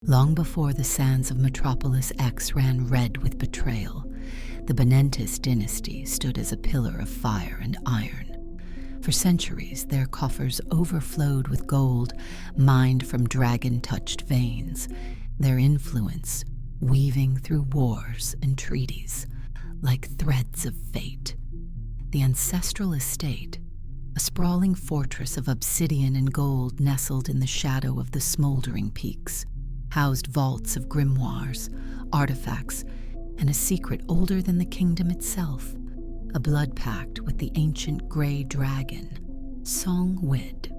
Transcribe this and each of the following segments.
Long before the sands of Metropolis X ran red with betrayal, the Banenntis dynasty stood as a pillar of fire and iron. For centuries, their coffers overflowed with gold mined from dragon-touched veins, their influence weaving through wars and treaties like threads of fate. The ancestral estate, a sprawling fortress of obsidian and gold nestled in the shadow of the smoldering peaks, housed vaults of grimoires, artifacts, and a secret older than the kingdom itself, a blood pact with the ancient grey dragon, Song-Wid.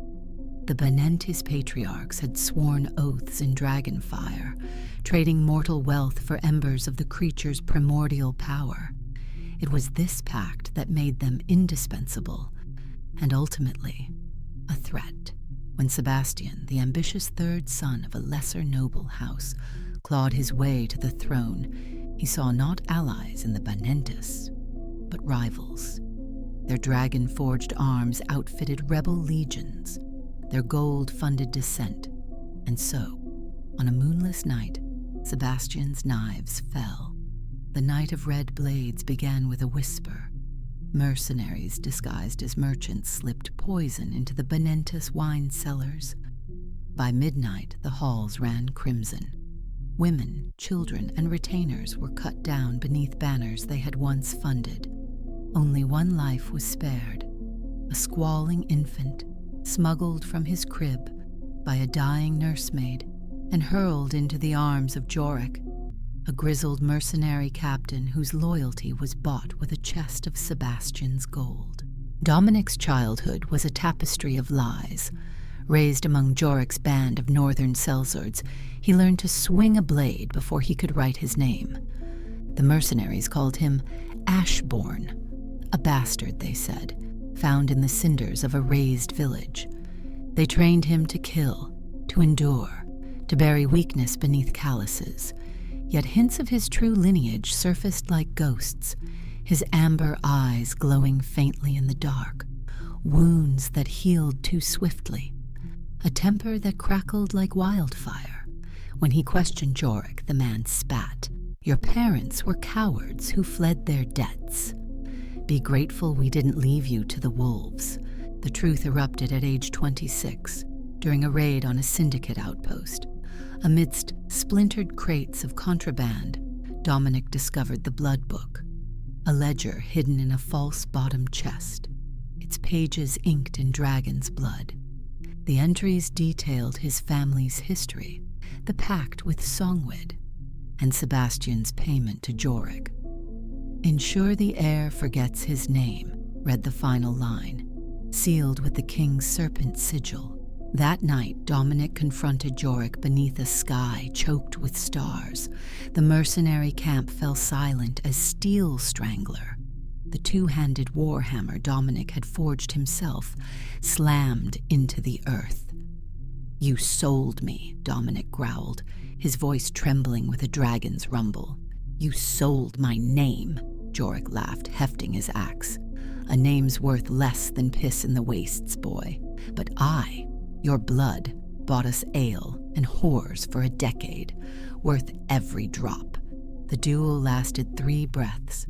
The Banenntis patriarchs had sworn oaths in dragonfire, trading mortal wealth for embers of the creature's primordial power. It was this pact that made them indispensable, and ultimately, a threat. When Sebastian, the ambitious third son of a lesser noble house, clawed his way to the throne, he saw not allies in the Banenntis, but rivals. Their dragon-forged arms outfitted rebel legions, their gold-funded descent, and so, on a moonless night, Sebastian's knives fell. The night of red blades began with a whisper. Mercenaries disguised as merchants slipped poison into the Banenntis wine cellars. By midnight, the halls ran crimson. Women, children, and retainers were cut down beneath banners they had once funded. Only one life was spared, a squalling infant, smuggled from his crib by a dying nursemaid and hurled into the arms of Jorik, a grizzled mercenary captain whose loyalty was bought with a chest of Sebastian's gold. Dominic's childhood was a tapestry of lies. Raised among Jorik's band of northern sellswords, he learned to swing a blade before he could write his name. The mercenaries called him Ashborn, a bastard, they said, found in the cinders of a razed village. They trained him to kill, to endure, to bury weakness beneath calluses. Yet hints of his true lineage surfaced like ghosts, his amber eyes glowing faintly in the dark, wounds that healed too swiftly, a temper that crackled like wildfire. When he questioned Jorik, the man spat. "Your parents were cowards who fled their debts. Be grateful we didn't leave you to the wolves." The truth erupted at age 26, during a raid on a syndicate outpost. Amidst splintered crates of contraband, Dominic discovered the blood book, a ledger hidden in a false bottomed chest, its pages inked in dragon's blood. The entries detailed his family's history, the pact with Song-Wid, and Sebastian's payment to Jorik. "Ensure the heir forgets his name," read the final line, sealed with the king's serpent sigil. That night, Dominic confronted Jorik beneath a sky choked with stars. The mercenary camp fell silent as steel strangler. The two-handed warhammer Dominic had forged himself slammed into the earth. "You sold me," Dominic growled, his voice trembling with a dragon's rumble. "You sold my name," Jorik laughed, hefting his axe. "A name's worth less than piss in the wastes, boy. But your blood, bought us ale and whores for a decade, worth every drop." The duel lasted 3 breaths.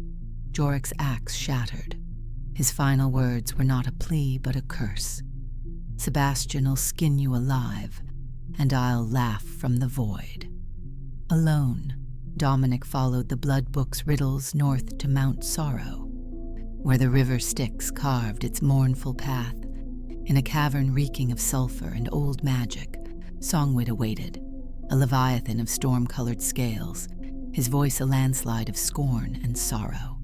Jorik's axe shattered. His final words were not a plea but a curse. "Sebastian'll skin you alive, and I'll laugh from the void." Alone, Dominic followed the blood book's riddles north to Mount Sorrow, where the river Styx carved its mournful path. In a cavern reeking of sulfur and old magic, Song-Wid awaited, a leviathan of storm-colored scales, his voice a landslide of scorn and sorrow.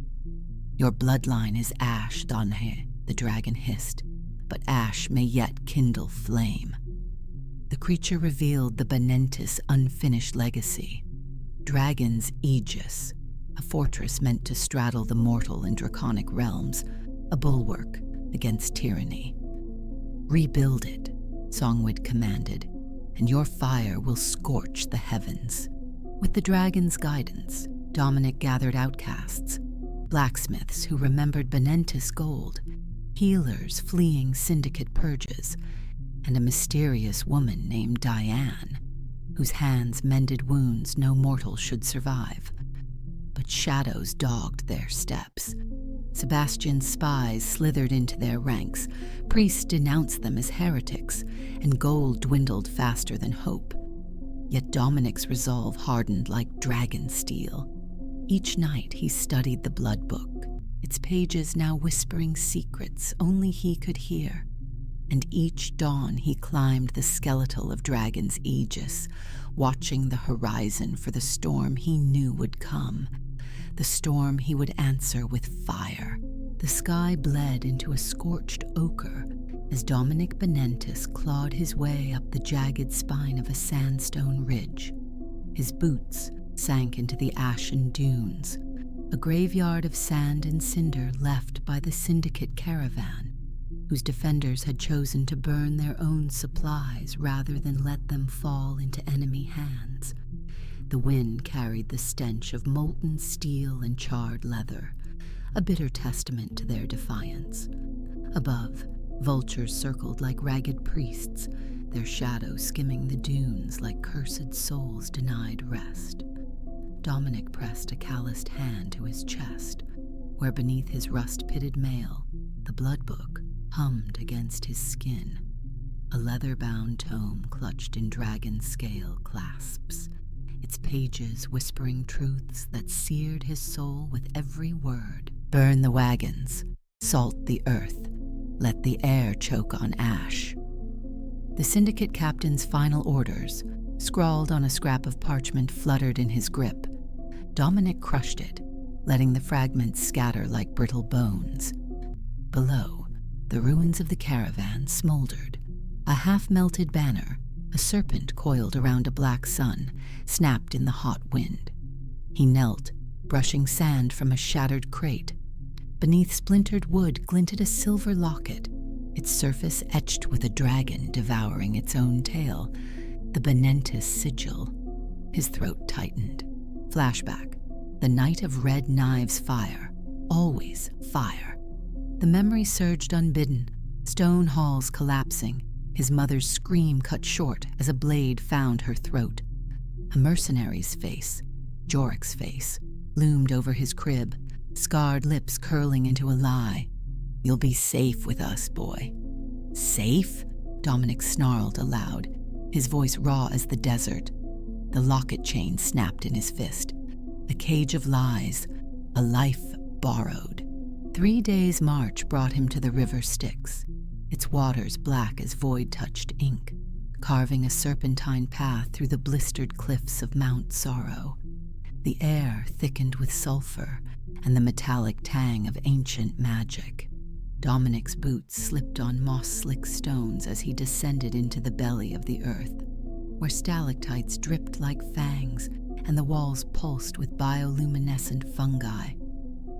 "Your bloodline is ash, Danhe," the dragon hissed, "but ash may yet kindle flame." The creature revealed the Banenntis' unfinished legacy. Dragon's Aegis, a fortress meant to straddle the mortal and draconic realms, a bulwark against tyranny. "Rebuild it," Song-Wid commanded, "and your fire will scorch the heavens." With the dragon's guidance, Dominic gathered outcasts, blacksmiths who remembered Banenntis gold, healers fleeing syndicate purges, and a mysterious woman named Diane. whose hands mended wounds no mortal should survive. But shadows dogged their steps. Sebastian's spies slithered into their ranks, priests denounced them as heretics, and gold dwindled faster than hope. Yet Dominic's resolve hardened like dragon steel. Each night he studied the blood book, its pages now whispering secrets only he could hear. And each dawn he climbed the skeletal of Dragon's Aegis, watching the horizon for the storm he knew would come, the storm he would answer with fire. The sky bled into a scorched ochre as Dominic Banenntis clawed his way up the jagged spine of a sandstone ridge. His boots sank into the ashen dunes, a graveyard of sand and cinder left by the syndicate caravan, whose defenders had chosen to burn their own supplies rather than let them fall into enemy hands. The wind carried the stench of molten steel and charred leather, a bitter testament to their defiance. Above, vultures circled like ragged priests, their shadows skimming the dunes like cursed souls denied rest. Dominic pressed a calloused hand to his chest, where beneath his rust-pitted mail, the blood book hummed against his skin, a leather-bound tome clutched in dragon scale clasps, its pages whispering truths that seared his soul with every word. Burn the wagons, salt the earth, let the air choke on ash. The syndicate captain's final orders, scrawled on a scrap of parchment, fluttered in his grip. Dominic crushed it, letting the fragments scatter like brittle bones. Below, the ruins of the caravan smoldered. A half-melted banner, a serpent coiled around a black sun, snapped in the hot wind. He knelt, brushing sand from a shattered crate. Beneath splintered wood glinted a silver locket, its surface etched with a dragon devouring its own tail, the Banenntis sigil. His throat tightened. Flashback. The night of Red Knives fire. Always fire. The memory surged unbidden, stone halls collapsing, his mother's scream cut short as a blade found her throat. A mercenary's face, Jorik's face, loomed over his crib, scarred lips curling into a lie. "You'll be safe with us, boy." "Safe?" Dominic snarled aloud, his voice raw as the desert. The locket chain snapped in his fist. A cage of lies, a life borrowed. 3 days' march brought him to the river Styx, its waters black as void-touched ink, carving a serpentine path through the blistered cliffs of Mount Sorrow. The air thickened with sulfur and the metallic tang of ancient magic. Dominic's boots slipped on moss-slick stones as he descended into the belly of the earth, where stalactites dripped like fangs and the walls pulsed with bioluminescent fungi,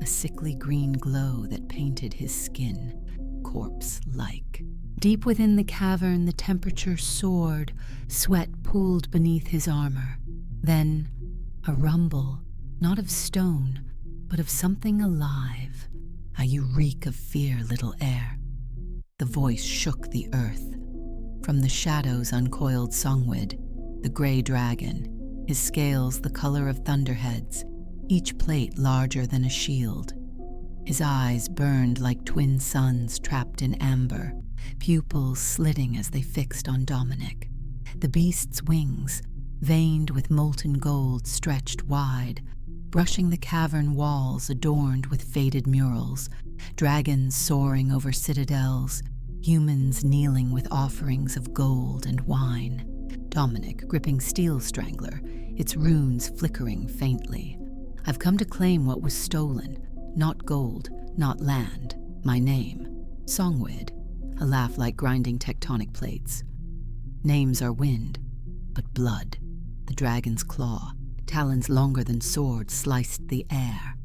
a sickly green glow that painted his skin, corpse-like. Deep within the cavern, the temperature soared, sweat pooled beneath his armor. Then, a rumble, not of stone, but of something alive. "How you reek of fear, little heir." The voice shook the earth. From the shadows uncoiled Songwid, the gray dragon, his scales the color of thunderheads, each plate larger than a shield. His eyes burned like twin suns trapped in amber, pupils slitting as they fixed on Dominic. The beast's wings, veined with molten gold, stretched wide, brushing the cavern walls adorned with faded murals, dragons soaring over citadels, humans kneeling with offerings of gold and wine. Dominic gripping steel strangler, its runes flickering faintly. "I've come to claim what was stolen. Not gold, not land. My name. Songwid." A laugh like grinding tectonic plates. "Names are wind, but blood." The dragon's claw, talons longer than swords, sliced the air.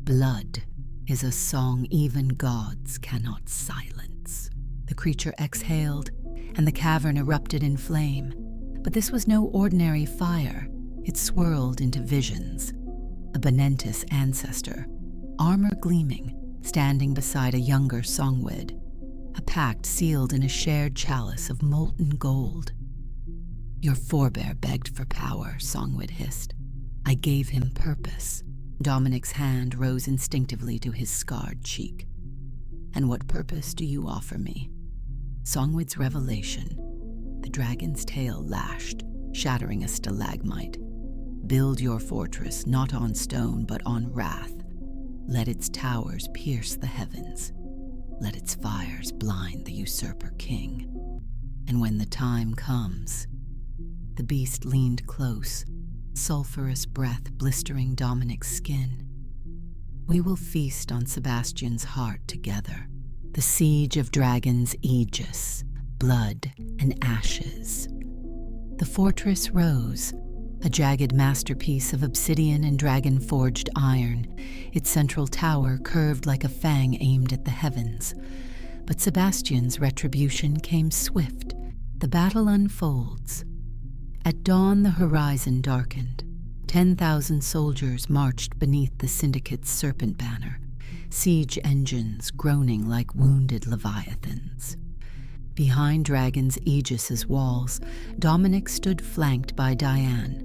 "Blood is a song even gods cannot silence." The creature exhaled, and the cavern erupted in flame. But this was no ordinary fire. It swirled into visions. A Banenntis ancestor, armor gleaming, standing beside a younger Songwid. A pact sealed in a shared chalice of molten gold. Your forebear begged for power, Songwid hissed. I gave him purpose. Dominic's hand rose instinctively to his scarred cheek. And what purpose do you offer me? Songwid's revelation. The dragon's tail lashed, shattering a stalagmite. Build your fortress not on stone but on wrath. Let its towers pierce the heavens. Let its fires blind the usurper king. And when the time comes, the beast leaned close, sulphurous breath blistering Dominic's skin. We will feast on Sebastian's heart together. The siege of dragons Aegis, blood and ashes. The fortress rose, a jagged masterpiece of obsidian and dragon-forged iron, its central tower curved like a fang aimed at the heavens. But Sebastian's retribution came swift. The battle unfolds. At dawn, the horizon darkened. 10,000 soldiers marched beneath the Syndicate's serpent banner, siege engines groaning like wounded leviathans. Behind Dragon's Aegis's walls, Dominic stood flanked by Diane,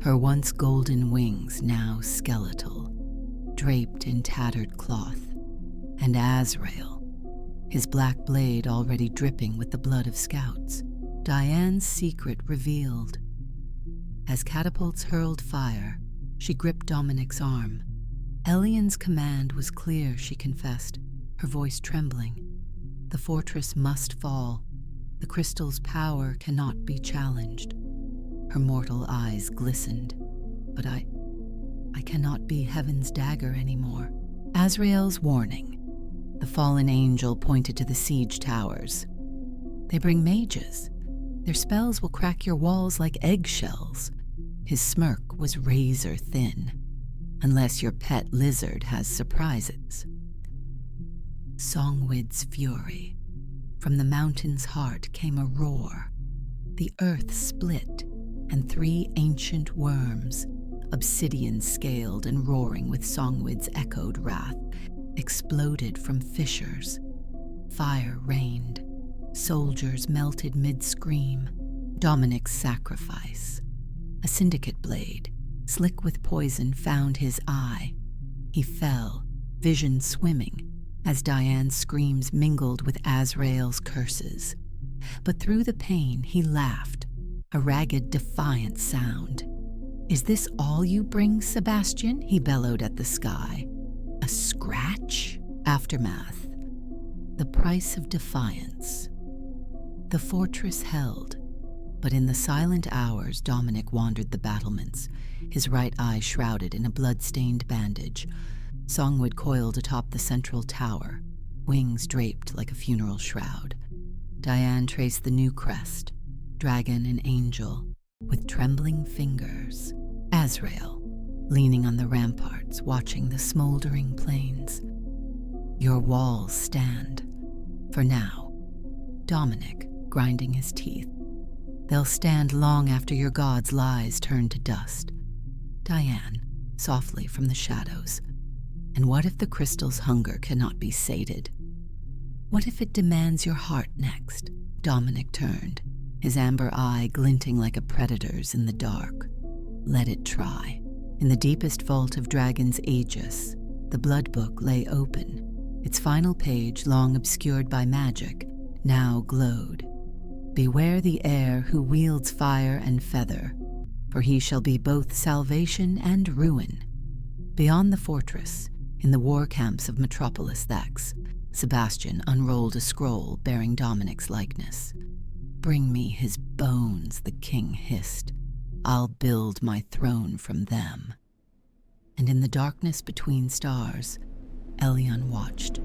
her once golden wings now skeletal, draped in tattered cloth, and Azrael, his black blade already dripping with the blood of scouts. Diane's secret revealed. As catapults hurled fire, she gripped Dominic's arm. Elian's command was clear, she confessed, her voice trembling. The fortress must fall. The crystal's power cannot be challenged. Her mortal eyes glistened. But I cannot be Heaven's dagger anymore. Azrael's warning. The fallen angel pointed to the siege towers. They bring mages. Their spells will crack your walls like eggshells. His smirk was razor thin. Unless your pet lizard has surprises. Songwid's fury. From the mountain's heart came a roar. The earth split, and 3 ancient worms, obsidian-scaled and roaring with Songwid's echoed wrath, exploded from fissures. Fire rained. Soldiers melted mid-scream. Dominic's sacrifice. A syndicate blade, slick with poison, found his eye. He fell, vision swimming, as Diane's screams mingled with Azrael's curses. But through the pain, he laughed, a ragged, defiant sound. Is this all you bring, Sebastian? He bellowed at the sky. A scratch? Aftermath. The price of defiance. The fortress held, but in the silent hours Dominic wandered the battlements, his right eye shrouded in a blood-stained bandage. Songwid coiled atop the central tower, wings draped like a funeral shroud. Diane traced the new crest, dragon and angel, with trembling fingers. Azrael, leaning on the ramparts, watching the smoldering plains. Your walls stand. For now. Dominic, grinding his teeth. They'll stand long after your god's lies turn to dust. Diane, softly from the shadows. And what if the crystal's hunger cannot be sated? What if it demands your heart next? Dominic turned, his amber eye glinting like a predator's in the dark. Let it try. In the deepest vault of Dragon's Aegis, the blood book lay open. Its final page, long obscured by magic, now glowed. Beware the heir who wields fire and feather, for he shall be both salvation and ruin. Beyond the fortress, in the war camps of Metropolis Thax, Sebastian unrolled a scroll bearing Dominic's likeness. Bring me his bones, the king hissed. I'll build my throne from them. And in the darkness between stars, Elion watched,